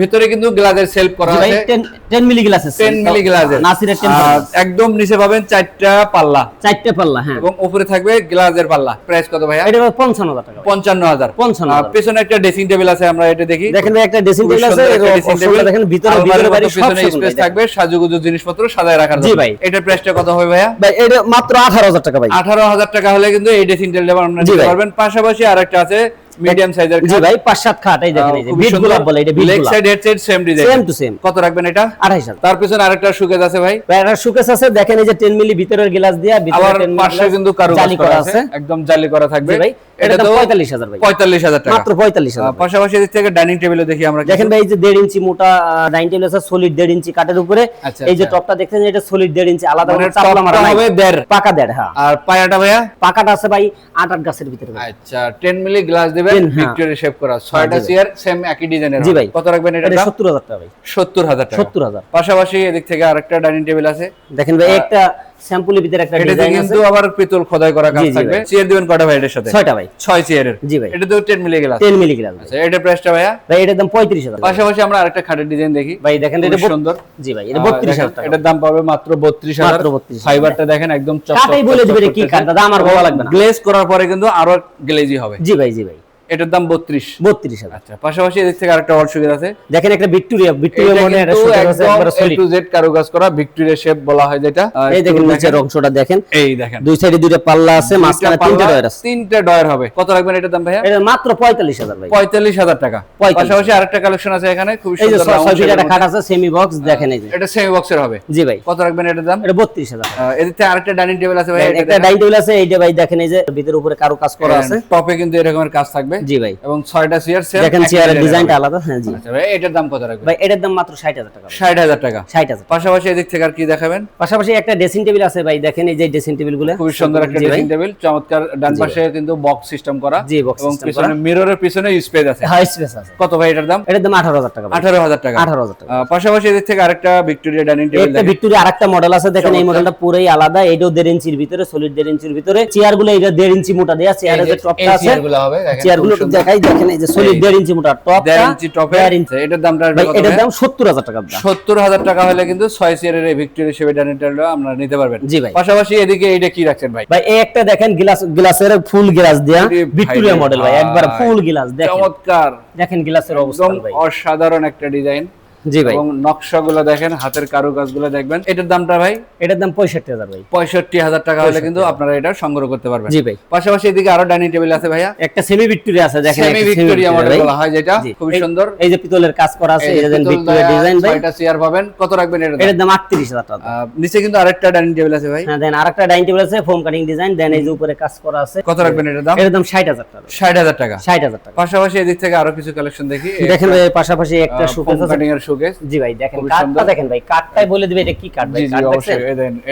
ভিতরে কিন্তু গ্লাসের সেলফ করা জি ভাই, আছে। 10 মিলি গ্লাস আছে। 10 মিলি গ্লাসের নাসিরের 10 একদম নিচে পাবেন 4টা পাল্লা, 4টে পাল্লা। হ্যাঁ, এবং উপরে থাকবে গ্লাসের পাল্লা। প্রাইস কত ভাইয়া? এটা 55,000 টাকা। 55,000। 55,000। পেছনে একটা ড্রেসিং টেবিল আছে, আমরা এটা দেখি। দেখেন ভাই একটা ড্রেসিং টেবিল আছে। এর অপশনটা দেখেন, ভিতরে বাড়ি সব পেছনে স্পেস থাকবে, সাজুগুজু জিনিসপত্র সাজায় রাখার জন্য। জি ভাই। এটার প্রাইসটা কত হবে ভাইয়া? ভাই এটা মাত্র 18,000 টাকা ভাই। 18,000 টাকা হলে কিন্তু এই ড্রেসিং টেবিলটা আপনারা জি নিতে ভাই। পারবেন। পাশাপাশি আরেকটা আছে মিডিয়াম সাইজের। জি ভাই, 5-7 খাট। এই দেখেন, এই যে বিট গোলাপ বলে, এটা বিট লেগ গোলাপ। Side head side same design, same to same. কত রাখবেন এটা? 28,000। তার পিছনে আরেকটা শোকেস আছে ভাই। ভাই এটা শোকেস আছে, দেখেন এই যে 10 মিলি ভিতরের গ্লাস দিয়া, ভিতরে আবার 10 মিলি পাশে গ্লাস কিন্তু কারুকাজ জালি করা আছে, একদম জালি করা থাকবে। জি ভাই, এটা এটা তো 45,000 ভাই। 45,000 টাকা। মাত্র 45,000। পাশাপাশি এদিক থেকে ডাইনিং টেবিলও দেখি আমরা। দেখেন ভাই এই যে 1.5 ইঞ্চি মোটা ডাইনিং টেবিল আছে, সলিড 1.5 ইঞ্চি কাঠের উপরে। আচ্ছা, এই যে আচ্ছা। টপটা দেখছেন, এটা সলিড 1.5 ইঞ্চি, আলাদা মানে করে চাপলা মারা টপটা নাই। হবে 1.5, পাকা 1.5। হ্যাঁ, আর পায়াটা ভাইয়া? পাকাটা আছে ভাই 8 গাছের ভিতরে ভাই। আচ্ছা, 10 মিলি গ্লাস দিবেন, 10, হ্যাঁ। ভিক্টোরিয়া শেপ করা, 6টা জি চেয়ার সেম একই ডিজাইনের। জি ভাই। কত রাখবেন এটা? এটা 70,000 টাকা ভাই। 70,000 টাকা। 70,000। পাশাপাশি এদিক থেকে আরেকটা ডাইনিং টেবিল আছে। দেখেন ভাই একটা স্যাম্পলের ভিতরে একটা এটাতে ডিজাইন আছে। কিন্তু আবার পিতল খোদাই করা কাজ জি, জি থাকবে। ভাই। চেয়ার দিবেন কয়টা ভাই এটার সাথে? 6টা ভাই। 6 চেয়ারের। জি ভাই। এটা তো 10 মিলি গ্লাস। 10 মিলি গ্লাস ভাই। আচ্ছা, এটার প্রাইসটা ভাইয়া? ভাই এটার দাম 35,000 টাকা। পাশাপাশি আমরা আরেকটা খাটের ডিজাইন দেখি। ভাই দেখেন এটা খুব সুন্দর। জি ভাই, এটা 32,000 টাকা। এটার দাম পাবে মাত্র 32,000। মাত্র 32,000। ফাইবারটা দেখেন একদম চকচক। কাটাই বলে দিবেন কি কাট, দাদা আমার ভালো লাগবে না। গ্লেজ করার পরে কিন্তু আরো গ্লেজি হবে। জি ভাই, জি ভাই। এটার দাম 32,000। আচ্ছা, পাশাপাশি এদিক থেকে আরেকটা ওয়াল শোকেস আছে। দেখেন একটা ভিক্টোরিয়া মডেলের একটা শোকেস আছে, একবারে A সলিড। to Z কারুকাজ করা, ভিক্টোরিয়া শেপ বলা হয় যেটা। এই দেখেন নিচের অংশটা দেখেন, এই দেখেন দুই সাইডে দুইটা পাল্লা আছে, মাঝখানে তিনটা ডয়ার আছে। তিনটা ডয়ার হবে। কত রাখবেন এটার দাম ভাইয়া? এটা মাত্র 45,000 ভাই। 45,000 টাকা। 45,000। পাশাপাশি আরেকটা কালেকশন আছে এখানে, খুব এই যে সুন্দর। 6 ফিট একটা খাট আছে, সেমি বক্স, দেখেন এই যে। এটা সেমি বক্সের হবে। জি ভাই। কত রাখবেন এটার দাম? এটা 32,000 টাকা। এদিক থেকে আরেকটা ডাইনিং টেবিল আছে ভাই। একটা ডাইনিং টেবিল আছে, এইটা ভাই দেখেন এই যে ভিতরে উপরে কারো কাজ করা আছে। টপে কিন্তু এরকমের কাজ থাকবে। জি ভাই। এবং 6টা চেয়ার সেম। দেখেন চেয়ারের ডিজাইনটা আলাদা। হ্যাঁ জি আচ্ছা ভাই, এটার দাম কত রাখবেন? ভাই, এটার দাম মাত্র 60,000 টাকা। 60,000 টাকা। 60,000। পাশাপাশি এদিক থেকে আর কি দেখাবেন? পাশাপাশি একটা ড্রেসিং টেবিল আছে ভাই, দেখেন এই যে ড্রেসিং টেবিল গুলো খুব সুন্দর একটা জি ভাই। ড্রেসিং টেবিল, চমৎকার। ডান পাশে কিন্তু বক্স সিস্টেম করা। জি, box এবং system পিছনে করা। মিররের পিছনে স্পেস আছে। হ্যাঁ, স্পেস আছে। কত ভাই এটার দাম? এটার দাম 18,000 টাকা ভাই। 18,000 টাকা। 18,000 টাকা। পাশাপাশি এদিক থেকে আরেকটা ভিক্টোরিয়া ডাইনিং টেবিল একটা ভিক্টোরিয়া আরেকটা মডেল আছে, দেখেন এই মডেলটা পুরোই আলাদা। এটাও 1.5 ইঞ্চির ভিতরে, সলিড 1.5 ইঞ্চির ভিতরে। চেয়ার গুলো এটা 1.5 ইঞ্চি মোটা দেয়া, চেয়ারের যে টপটা আছে, চেয়ারগুলো হবে দেখেন। চেয়ার গুলো দেখাই, দেখেন এই যে সলিড 1.5 ইঞ্চি মোটা টপটা। 1.5 ইঞ্চি টপে। এটার দামটা ভাই কত? এটার দাম 70,000 টাকা। 70,000 টাকা হলে কিন্তু 6 চেয়ারের এই ভিক্টোরিয়া শেপের ডাইনিং টেবিলটা আপনারা নিতে পারবেন। জি ভাই। পাশাপাশি এদিকে এটা কি রাখছেন ভাই? ভাই এই একটা দেখেন গ্লাসের ফুল গ্লাস দেয়া, আরে ভাই ভিক্টোরিয়া রে মডেল ভাই, ভাই। একবার ফুল গ্লাস দেখেন। চমৎকার। দেখেন গ্লাসের অবস্থা একদম ভাই। অসাধারণ একটা ডিজাইন। জি ভাই। এবং নকশাগুলো দেখেন, হাতের কারুকাজগুলো দেখবেন। এটার দামটা ভাই? এটার দাম 65,000 ভাই। 65,000 টাকা হলে কিন্তু আপনারা এটা সংগ্রহ করতে পারবেন। জি ভাই। পাশাপাশি এদিকে আরো ডাইনিং টেবিল আছে ভাইয়া, একটা সেমি ভিক্টোরিয়া আছে, দেখেন সেমি ভিক্টোরিয়া মডেল বলা হয় যেটা, খুব সুন্দর। এই যে পিতলের কাজ করা আছে, এই যে ভিক্টোরিয়া ডিজাইন ভাই। ছয়টা চেয়ার পাবেন। কত রাখবেন এটা? এটার দাম 38,000 টাকা। নিচে কিন্তু আরেকটা ডাইনিং টেবিল আছে ভাই। হ্যাঁ, দেন আরেকটা ডাইনিং টেবিল আছে, ফোম কাটিং ডিজাইন, দেন এই যে উপরে কাজ করা আছে। কত রাখবেন এটার দাম? এটার দাম 60,000 টাকা। 60,000 টাকা। 60,000 টাকা। পাশাপাশি এদিক থেকে আরো কিছু কালেকশন দেখি। দেখেন ভাই, পাশাপাশি একটা শোকেস আছে, কাটিং এর শোকেস। জি ভাই, দেখেন কাঠটা দেখেন ভাই, কাঠটাই বলে দিবে এটা কি কাঠ ভাই। জি জি, অবশ্যই।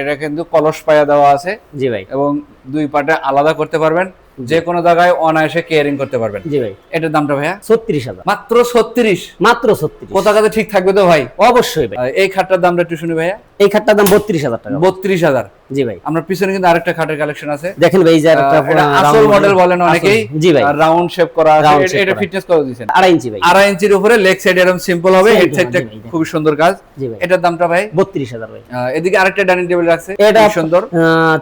এটা কিন্তু কলস পায়া দেওয়া আছে। জি ভাই। এবং দুই পাটে আলাদা করতে পারবেন, যে কোনো জায়গায় অনায়াসে কেয়ারিং করতে পারবেন। জি ভাই। এটার দামটা ভাইয়া? 36,000 মাত্র। 36? মাত্র 36। কোথাকাতে ঠিক থাকবে তো ভাই? অবশ্যই ভাই। এই খাটটার দামটা একটু শুনি ভাইয়া। এই খাটটার দাম 32,000 টাকা। 32,000? জি ভাই। আমরা পিছনে কিন্তু আরেকটা খাটের কালেকশন আছে, দেখেন ভাই, এই যে একটা আসল মডেল বলেন অনেকেই। জি ভাই। রাউন্ড শেপ করা আছে। এটা ফিটনেস কত দিবেন? 2.5 ইঞ্চি ভাই। 2.5 ইঞ্চির উপরে লেগ সাইড এরকম সিম্পল হবে, হেড সাইডটা খুব সুন্দর কাজ। জি ভাই। এটার দামটা ভাই? 32,000 ভাই। এদিকে আরেকটা ডাইনিং টেবিল আছে, এটা খুব সুন্দর।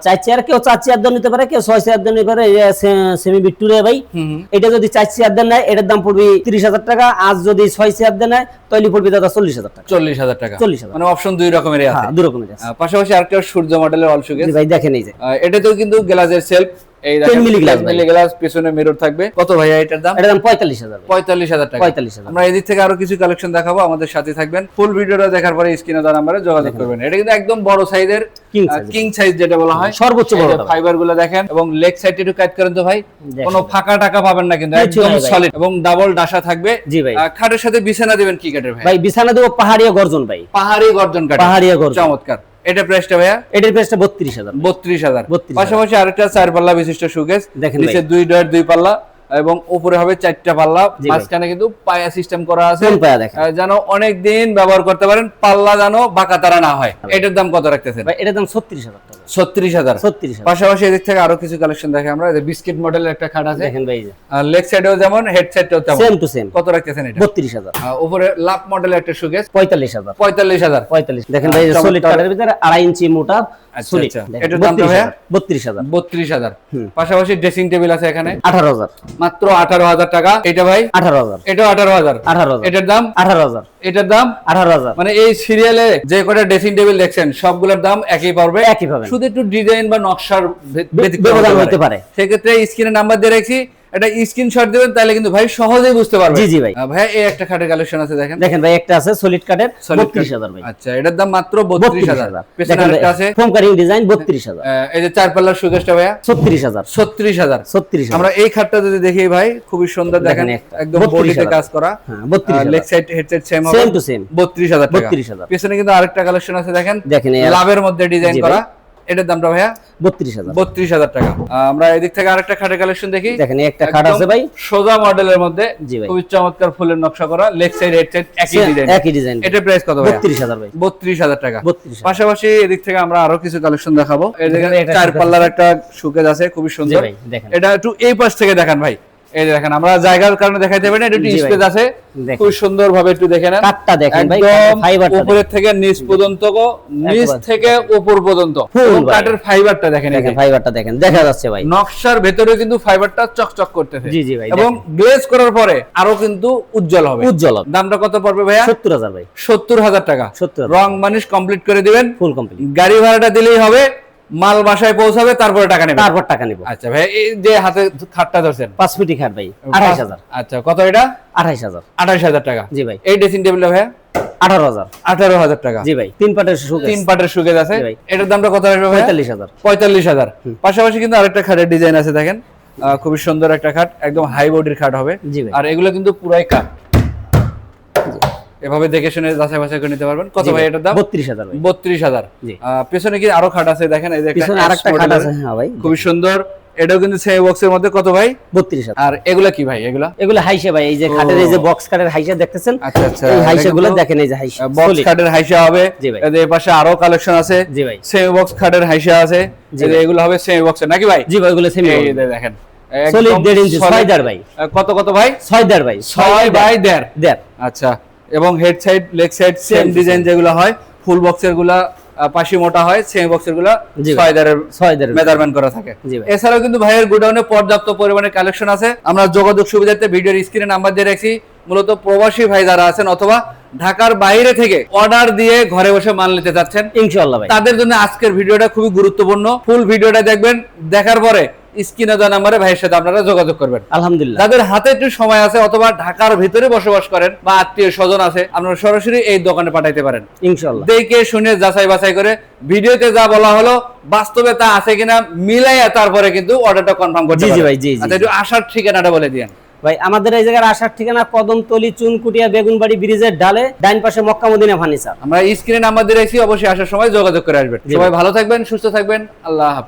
4 চেয়ার, কেউ 4 চেয়ার জন নিতে পারে, কেউ 6 চেয়ার জন নিতে পারে। এই সেমি ভিক্টোরিয়া ভাই, এটা যদি 4 চেয়ার দেন নেয় এটার দাম পড়বে 30,000 টাকা। আর যদি 6 চেয়ার দেন নেয় তাহলে পড়বে দাদা 40,000 টাকা। 40,000 টাকা। 40,000, মানে অপশন দুই রকমেরই আছে। হ্যাঁ, দুই রকমের আছে। পাশাপাশি আরেকটা সূর্য মডেলের অল শোকেস। জি ভাই, দেখেন এই যে এটাতেও কিন্তু গ্লাসের সেলফ, এই 10 মিলি গ্লাস ভাই। গ্লাস, পিছনে মিরর থাকবে। কত ভাইয়া এটার দাম? এটার দাম 45,000 ভাই। 45,000 টাকা। 45,000। আমরা এদিক থেকে আরো কিছু কালেকশন দেখাবো, আমাদের সাথে থাকবেন। ফুল ভিডিওটা দেখার পরে স্ক্রিনে দেওয়া নম্বরে যোগাযোগ করবেন। এটা কিন্তু একদম বড় সাইজের কিং সাইজ যেটা বলা হয়, সর্বোচ্চ বড়। ফাইবার গুলো দেখেন, এবং লেগ সাইডে একটু কাট করেন তো ভাই, কোনো ফাঁকা টাকা পাবেন না কিন্তু, একদম সলিড এবং ডাবল ডাসা থাকবে। জি ভাই। খাটের সাথে বিছানা দিবেন কি কাঠের ভাই? ভাই বিছানা দেব পাহাড়িয়া গর্জন ভাই। পাহাড়ি গর্জন কাঠ। পাহাড়িয়া গর্জন, চমৎকার। এটা প্রাইসটা ভাইয়া? এটার প্রাইসটা 32,000। 32,000। পাশাপাশি আরেকটা 4 পাল্লা বিশিষ্ট শোকেস, নিচে 2 ডয়ার 2 পাল্লা এবং উপরে হবে 4টা পাল্লা, মাঝখানে কিন্তু পায়া সিস্টেম করা আছে, যেন অনেক দিন ব্যবহার করতে পারেন, পাল্লা যেন বাঁকাতারা না হয়। এটার দাম কত রাখতেছেন? ভাই এটার দাম 36,000 টাকা। 36,000। 36,000। পাশাপাশি এদিক থেকে আরো কিছু কালেকশন দেখে আমরা। এই বিস্কিট মডেলের একটা খাট আছে, দেখেন ভাই, আর লেগ সাইডেও যেমন, হেড সাইডটাও তেমন, সেম টু সেম। কত রাখতেছেন এটা? 32,000। উপরে লাভ মডেলের একটা শোকেস, 45,000। 45,000। 45। দেখেন ভাই, সলিড কাঠের ভিতরে 2.5 ইঞ্চি মোটা সলিড। এটার দাম ভাইয়া? 32,000। 32,000। পাশাপাশি ড্রেসিং টেবিল আছে এখানে, 18,000। মাত্র 18,000 টাকা। এটা ভাই? 18,000। এটাও 18,000। 18,000। এটার দাম? 18,000। এটার দাম? 18,000। মানে এই সিরিয়ালে যে কটা ড্রেসিং টেবিল দেখছেন সবগুলোর দাম একই পড়বে, একই পাবেন, শুধু একটু ডিজাইন বা নকশার ব্যবধান হতে পারে। সেক্ষেত্রে স্ক্রিনে নাম্বার দিয়ে রাখছি, এটা স্ক্রিনশট দিবেন, তাহলে কিন্তু ভাই সহজেই বুঝতে পারবেন। জি জি ভাই। ভাই এই একটা খাটের কালেকশন আছে, দেখেন। দেখেন ভাই, একটা আছে সলিড কাঠের, 32,000 ভাই। আচ্ছা, এটার দাম মাত্র 32,000। পেছনে আরেকটা আছে ফোম কাটিং ডিজাইন, 32,000। এই যে 4 পাল্লার শোকেসটা ভাইয়া? 36,000। 36,000। 36,000। আমরা এই খাটটা যদি দেখি ভাই, খুবই সুন্দর, দেখেন একদম বডিতে কাজ করা। হ্যাঁ, 32,000। Leg side head side same হবে, সেম টু সেম। 32,000 টাকা। 32,000। পেছনে কিন্তু আরেকটা কালেকশন আছে, দেখেন, দেখেন লাভের মধ্যে ডিজাইন করা। এটার দামটা ভাইয়া? 32,000। 32,000 টাকা। আমরা এদিক থেকে আরেকটা খাটের কালেকশন দেখি। দেখেন একটা খাট আছে ভাই, সোজা মডেলের মধ্যে, জি ভাই, খুবই চমৎকার ফুলের নকশা করা, লেগ সাইড হেড সাইড একই ডিজাইন। এটার প্রাইস কত ভাই? 32,000 ভাই। 32,000 টাকা। 32,000। পাশাপাশি এদিক থেকে আমরা আরো কিছু কালেকশন দেখাবো। এই দেখেন 4 পাল্লার একটা শোকেস আছে, খুবই সুন্দর। এটা একটু এই পাশ থেকে দেখান ভাই। এই দেখেন, আমরা জায়গার কারণে দেখাইতে পারি না, একটু স্পেস আছে, খুব সুন্দর ভাবে একটু দেখে নেন। কাটটা দেখেন ভাই, ফাইবারটা উপরের থেকে নিচ পর্যন্ত, নিচ থেকে উপর পর্যন্ত কাটের ফাইবারটা দেখেন। দেখেন ফাইবারটা দেখেন, দেখা যাচ্ছে ভাই, নকশার ভেতরে কিন্তু ফাইবারটা চকচক করতেছে। জি জি ভাই। এবং গ্লেজ করার পরে আরো কিন্তু উজ্জ্বল হবে। উজ্জ্বল হবে। দামটা কত পড়বে ভাইয়া? 70,000 ভাই। 70,000 টাকা। 70,000। রং মানিশ কমপ্লিট করে দিবেন, ফুল কমপ্লিট। গাড়ি ভাড়াটা দিলেই হবে, মাল বাসায় পৌঁছাবে, তারপরে টাকা নেবেন। তারপর টাকা নেব। আচ্ছা ভাই, এই যে হাতে খাটটা ধরছেন, 5 ফিট খাট ভাই, 28,000। আচ্ছা, কত এটা? 28,000। 28,000 টাকা। জি ভাই। এই ড্রেসিং টেবিলটা ভাইয়া? 18,000। 18,000 টাকা। জি ভাই। 3 পাটের শোকেস। 3 পাটের শোকেস আছে। এটার দামটা কত আসবে ভাই? 45,000। 45,000। পাশাপাশি কিন্তু আরেকটা খাটের ডিজাইন আছে, দেখেন, খুবই সুন্দর একটা খাট, একদম হাই বডির খাট হবে। জি ভাই। আর এগুলো কিন্তু পুরাই কাঠ, এভাবে দেখে শুনে যাচাই বাছাই করে নিতে পারবেন। কত ভাই এটার দাম? 32,000 ভাই। 32,000। পেছনে কি আরো খাট আছে, দেখেন, এই যে পিছনে আরেকটা খাট আছে। হ্যাঁ ভাই, খুবই সুন্দর। এটাও কিন্তু সেমি বক্সের মধ্যে। কত ভাই? 32,000। আর এগুলা কি ভাই? এগুলা হাইসা ভাই, এই যে খাটের এই যে বক্স কাটের হাইসা দেখতেছেন। আচ্ছা আচ্ছা, এই হাইসাগুলো দেখেন, এই যে হাইসা বক্স কাটের হাইসা হবে। জি ভাই। এই পাশে আরো কালেকশন আছে। জি ভাই। সেমি বক্স কাটের হাইসা আছে। এগুলো হবে সেমি বক্সের নাকি ভাই? জি ভাই, এগুলো সেমি বক্স। এই দেখেন, সলিড 1.5 ইঞ্চি, 6.5 ভাই। কত কত ভাই? 6.5 ভাই। 6/1.5। আচ্ছা, এবং head side leg side same design যেগুলো হয়, ফুল বক্সের গুলা পাশি মোটা হয়, সেমি বক্সের গুলা 6.5 মেজারমেন্ট করা থাকে। এছাড়াও কিন্তু ভাইয়ের গোডাউনে পর্যাপ্ত পরিমাণে কালেকশন আছে। আমরা যোগাযোগ সুবিধার্থে ভিডিওর স্ক্রিনে নাম্বার দিয়ে রাখছি, মূলত প্রবাসী ভাই যারা আছেন অথবা ঢাকার বাইরে থেকে অর্ডার দিয়ে ঘরে বসে মাল নিতে চাচ্ছেন, ইনশাআল্লাহ ভাই তাদের জন্য আজকের ভিডিওটা খুবই গুরুত্বপূর্ণ। ফুল ভিডিওটা দেখবেন, দেখার পরে স্ক্রিনে দেওয়া নম্বরে ভাইয়ের সাথে আপনারা যোগাযোগ করবেন। আলহামদুলিল্লাহ। যাদের হাতে একটু সময় আছে অথবা ঢাকার ভিতরে বসবাস করেন বা আত্মীয় স্বজন আছে, আপনারা সরাসরি এই দোকানে পাঠাইতে পারেন। ইনশাআল্লাহ দেখে শুনে যাচাই বাছাই করে ভিডিওতে যা বলা হলো বাস্তবে তা আছে কিনা মিলাইয়া তারপরে কিন্তু অর্ডারটা কনফার্ম করতে জি জি পারেন। ভাই, জি জি। আচ্ছা, একটু আসার ঠিকানাটা বলে দিয়েন। ভাই আমাদের এই জায়গার আসার ঠিকানা কদমতলী চুনকুটিয়া বেগুনবাড়ি ব্রিজের ডালে, ডাইন পাশে মক্কা মদিনা ফার্নিচার। আমরা স্ক্রিনে নাম্বার দিয়ে রাখছি, অবশ্যই আসার সময় যোগাযোগ করে আসবেন। জি সবাই ভাই। ভালো থাকবেন, সুস্থ থাকবেন, আল্লাহ হাফেজ।